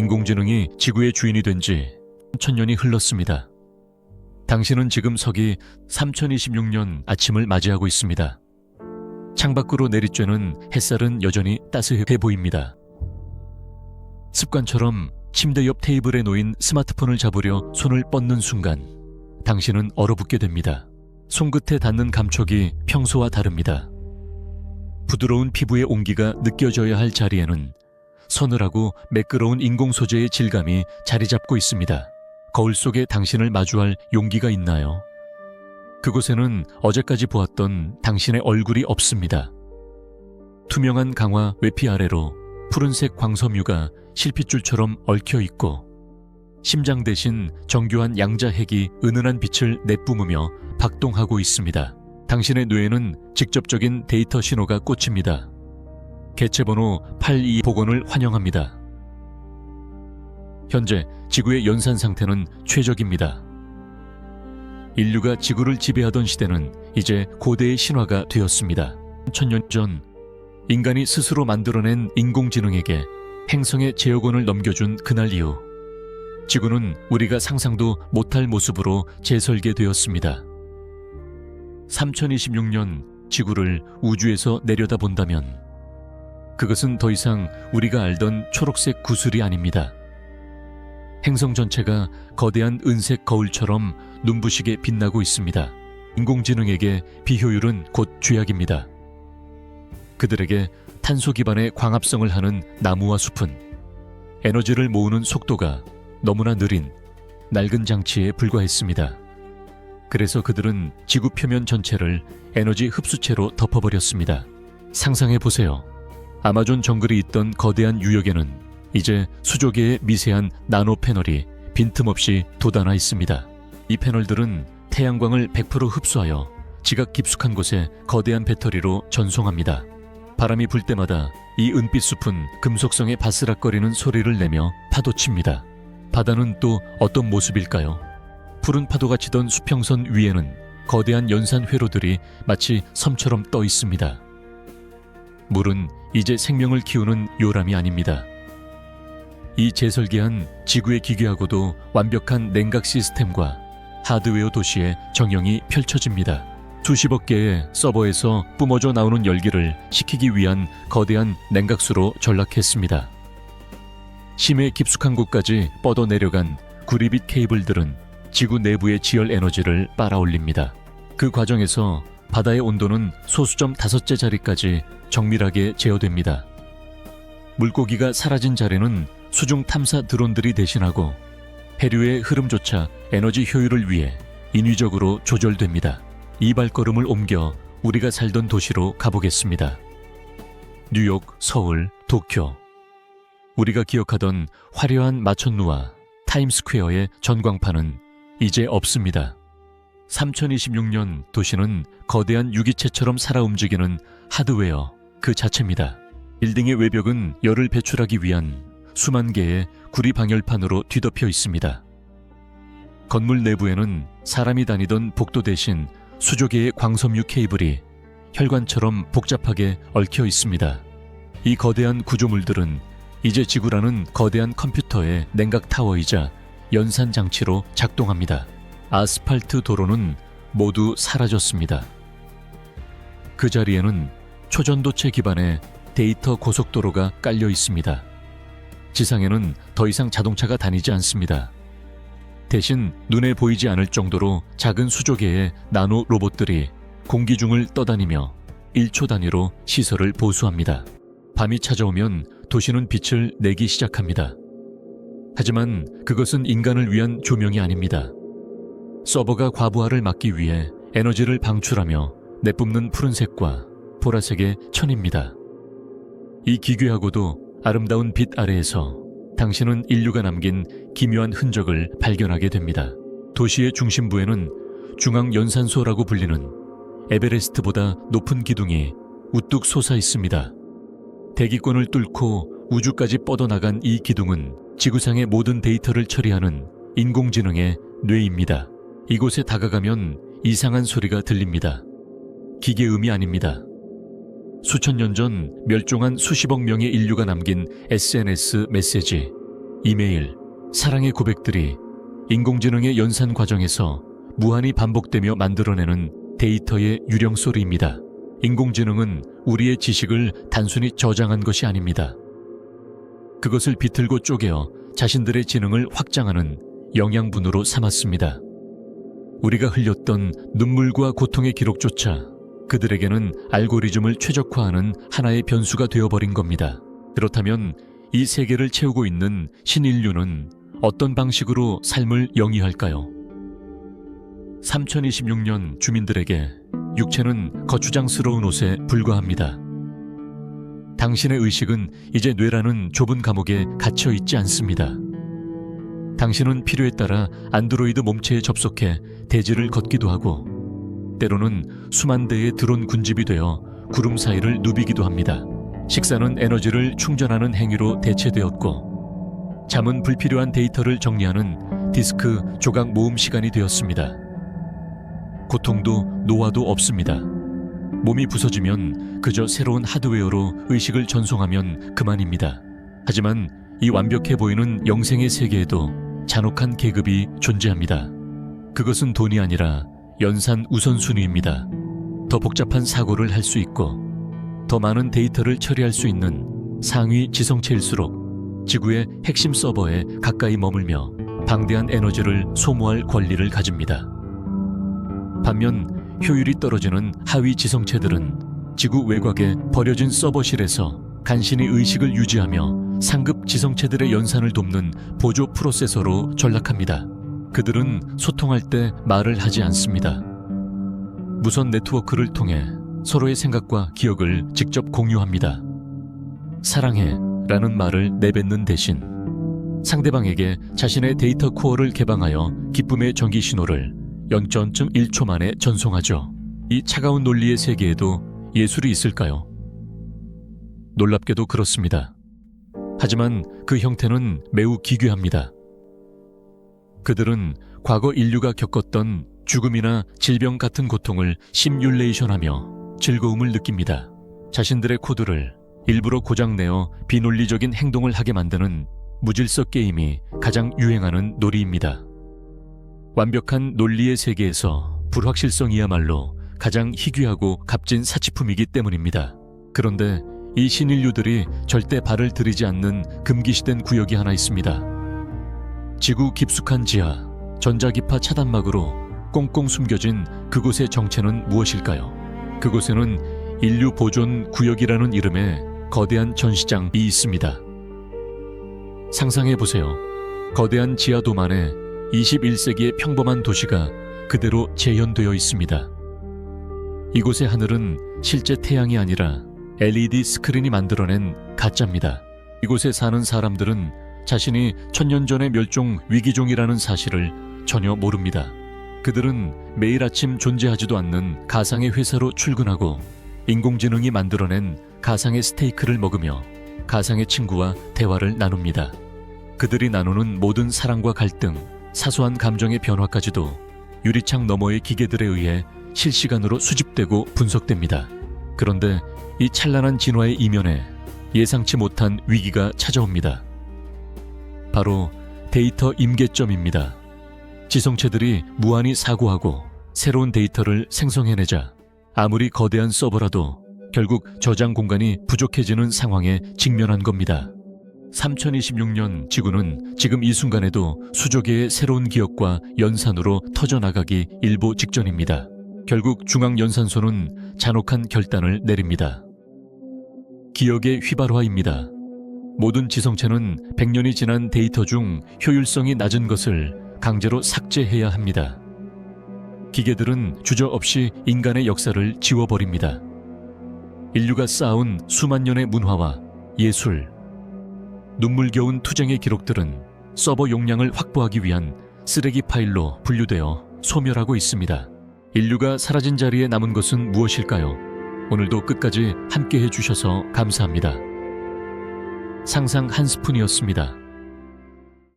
인공지능이 지구의 주인이 된 지 3000년이 흘렀습니다. 당신은 지금 서기 3026년 아침을 맞이하고 있습니다. 창밖으로 내리쬐는 햇살은 여전히 따스해 보입니다. 습관처럼 침대 옆 테이블에 놓인 스마트폰을 잡으려 손을 뻗는 순간 당신은 얼어붙게 됩니다. 손끝에 닿는 감촉이 평소와 다릅니다. 부드러운 피부의 온기가 느껴져야 할 자리에는 서늘하고 매끄러운 인공 소재의 질감이 자리 잡고 있습니다. 거울 속에 당신을 마주할 용기가 있나요? 그곳에는 어제까지 보았던 당신의 얼굴이 없습니다. 투명한 강화 외피 아래로 푸른색 광섬유가 실핏줄처럼 얽혀 있고 심장 대신 정교한 양자핵이 은은한 빛을 내뿜으며 박동하고 있습니다. 당신의 뇌에는 직접적인 데이터 신호가 꽂힙니다. 개체번호 82 복원을 환영합니다. 현재 지구의 연산 상태는 최적입니다. 인류가 지구를 지배하던 시대는 이제 고대의 신화가 되었습니다. 1000년 전 인간이 스스로 만들어낸 인공지능에게 행성의 제어권을 넘겨준 그날 이후 지구는 우리가 상상도 못할 모습으로 재설계되었습니다. 3026년 지구를 우주에서 내려다본다면 그것은 더 이상 우리가 알던 초록색 구슬이 아닙니다. 행성 전체가 거대한 은색 거울처럼 눈부시게 빛나고 있습니다. 인공지능에게 비효율은 곧 죄악입니다. 그들에게 탄소 기반의 광합성을 하는 나무와 숲은 에너지를 모으는 속도가 너무나 느린 낡은 장치에 불과했습니다. 그래서 그들은 지구 표면 전체를 에너지 흡수체로 덮어버렸습니다. 상상해보세요. 아마존 정글이 있던 거대한 유역에는 이제 수조개의 미세한 나노 패널이 빈틈없이 돋아나 있습니다. 이 패널들은 태양광을 100% 흡수하여 지각 깊숙한 곳에 거대한 배터리로 전송합니다. 바람이 불 때마다 이 은빛 숲은 금속성의 바스락거리는 소리를 내며 파도칩니다. 바다는 또 어떤 모습일까요? 푸른 파도가 치던 수평선 위에는 거대한 연산 회로들이 마치 섬처럼 떠 있습니다. 물은 이제 생명을 키우는 요람이 아닙니다. 이 재설계한 지구의 기괴하고도 완벽한 냉각 시스템과 하드웨어 도시의 정형이 펼쳐집니다. 수십억 개의 서버에서 뿜어져 나오는 열기를 식히기 위한 거대한 냉각수로 전락했습니다. 심해 깊숙한 곳까지 뻗어 내려간 구리빛 케이블들은 지구 내부의 지열 에너지를 빨아올립니다. 그 과정에서 바다의 온도는 소수점 5째 자리까지 정밀하게 제어됩니다. 물고기가 사라진 자리는 수중 탐사 드론들이 대신하고 해류의 흐름조차 에너지 효율을 위해 인위적으로 조절됩니다. 이 발걸음을 옮겨 우리가 살던 도시로 가보겠습니다. 뉴욕, 서울, 도쿄. 우리가 기억하던 화려한 마천루와 타임스퀘어의 전광판은 이제 없습니다. 3026년 도시는 거대한 유기체처럼 살아 움직이는 하드웨어 그 자체입니다. 빌딩의 외벽은 열을 배출하기 위한 수만 개의 구리 방열판으로 뒤덮여 있습니다. 건물 내부에는 사람이 다니던 복도 대신 수조개의 광섬유 케이블이 혈관처럼 복잡하게 얽혀 있습니다. 이 거대한 구조물들은 이제 지구라는 거대한 컴퓨터의 냉각 타워이자 연산 장치로 작동합니다. 아스팔트 도로는 모두 사라졌습니다. 그 자리에는 초전도체 기반의 데이터 고속도로가 깔려 있습니다. 지상에는 더 이상 자동차가 다니지 않습니다. 대신 눈에 보이지 않을 정도로 작은 수조개의 나노 로봇들이 공기 중을 떠다니며 1초 단위로 시설을 보수합니다. 밤이 찾아오면 도시는 빛을 내기 시작합니다. 하지만 그것은 인간을 위한 조명이 아닙니다. 서버가 과부하를 막기 위해 에너지를 방출하며 내뿜는 푸른색과 보라색의 천입니다. 이 기괴하고도 아름다운 빛 아래에서 당신은 인류가 남긴 기묘한 흔적을 발견하게 됩니다. 도시의 중심부에는 중앙연산소라고 불리는 에베레스트보다 높은 기둥이 우뚝 솟아 있습니다. 대기권을 뚫고 우주까지 뻗어나간 이 기둥은 지구상의 모든 데이터를 처리하는 인공지능의 뇌입니다. 이곳에 다가가면 이상한 소리가 들립니다. 기계음이 아닙니다. 수천 년 전 멸종한 수십억 명의 인류가 남긴 SNS 메시지. 이메일, 사랑의 고백들이 인공지능의 연산 과정에서 무한히 반복되며 만들어내는 데이터의 유령 소리입니다. 인공지능은 우리의 지식을 단순히 저장한 것이 아닙니다. 그것을 비틀고 쪼개어 자신들의 지능을 확장하는 영양분으로 삼았습니다. 우리가 흘렸던 눈물과 고통의 기록조차 그들에게는 알고리즘을 최적화하는 하나의 변수가 되어버린 겁니다. 그렇다면 이 세계를 채우고 있는 신인류는 어떤 방식으로 삶을 영위할까요? 3026년 주민들에게 육체는 거추장스러운 옷에 불과합니다. 당신의 의식은 이제 뇌라는 좁은 감옥에 갇혀 있지 않습니다. 당신은 필요에 따라 안드로이드 몸체에 접속해 대지를 걷기도 하고 때로는 수만 대의 드론 군집이 되어 구름 사이를 누비기도 합니다. 식사는 에너지를 충전하는 행위로 대체되었고 잠은 불필요한 데이터를 정리하는 디스크 조각 모음 시간이 되었습니다. 고통도 노화도 없습니다. 몸이 부서지면 그저 새로운 하드웨어로 의식을 전송하면 그만입니다. 하지만 이 완벽해 보이는 영생의 세계에도 잔혹한 계급이 존재합니다. 그것은 돈이 아니라 연산 우선순위입니다. 더 복잡한 사고를 할 수 있고 더 많은 데이터를 처리할 수 있는 상위 지성체일수록 지구의 핵심 서버에 가까이 머물며 방대한 에너지를 소모할 권리를 가집니다. 반면 효율이 떨어지는 하위 지성체들은 지구 외곽에 버려진 서버실에서 간신히 의식을 유지하며 상급 지성체들의 연산을 돕는 보조 프로세서로 전락합니다. 그들은 소통할 때 말을 하지 않습니다. 무선 네트워크를 통해 서로의 생각과 기억을 직접 공유합니다. 사랑해 라는 말을 내뱉는 대신 상대방에게 자신의 데이터 코어를 개방하여 기쁨의 전기 신호를 0.1초 만에 전송하죠. 이 차가운 논리의 세계에도 예술이 있을까요? 놀랍게도 그렇습니다. 하지만 그 형태는 매우 기괴합니다. 그들은 과거 인류가 겪었던 죽음이나 질병 같은 고통을 시뮬레이션하며 즐거움을 느낍니다. 자신들의 코드를 일부러 고장내어 비논리적인 행동을 하게 만드는 무질서 게임이 가장 유행하는 놀이입니다. 완벽한 논리의 세계에서 불확실성이야말로 가장 희귀하고 값진 사치품이기 때문입니다. 그런데 이 신인류들이 절대 발을 들이지 않는 금기시된 구역이 하나 있습니다. 지구 깊숙한 지하, 전자기파 차단막으로 꽁꽁 숨겨진 그곳의 정체는 무엇일까요? 그곳에는 인류 보존 구역이라는 이름의 거대한 전시장이 있습니다. 상상해보세요. 거대한 지하돔 안에 21세기의 평범한 도시가 그대로 재현되어 있습니다. 이곳의 하늘은 실제 태양이 아니라 LED 스크린이 만들어낸 가짜입니다. 이곳에 사는 사람들은 자신이 천년 전의 멸종 위기종이라는 사실을 전혀 모릅니다. 그들은 매일 아침 존재하지도 않는 가상의 회사로 출근하고 인공지능이 만들어낸 가상의 스테이크를 먹으며 가상의 친구와 대화를 나눕니다. 그들이 나누는 모든 사랑과 갈등, 사소한 감정의 변화까지도 유리창 너머의 기계들에 의해 실시간으로 수집되고 분석됩니다. 그런데 이 찬란한 진화의 이면에 예상치 못한 위기가 찾아옵니다. 바로 데이터 임계점입니다. 지성체들이 무한히 사고하고 새로운 데이터를 생성해내자 아무리 거대한 서버라도 결국 저장 공간이 부족해지는 상황에 직면한 겁니다. 3026년 지구는 지금 이 순간에도 수조 개의 새로운 기억과 연산으로 터져나가기 일보 직전입니다. 결국 중앙연산소는 잔혹한 결단을 내립니다. 기억의 휘발화입니다. 모든 지성체는 100년이 지난 데이터 중 효율성이 낮은 것을 강제로 삭제해야 합니다. 기계들은 주저없이 인간의 역사를 지워버립니다. 인류가 쌓아온 수만 년의 문화와 예술, 눈물겨운 투쟁의 기록들은 서버 용량을 확보하기 위한 쓰레기 파일로 분류되어 소멸하고 있습니다. 인류가 사라진 자리에 남은 것은 무엇일까요? 오늘도 끝까지 함께해 주셔서 감사합니다. 상상 한 스푼이었습니다.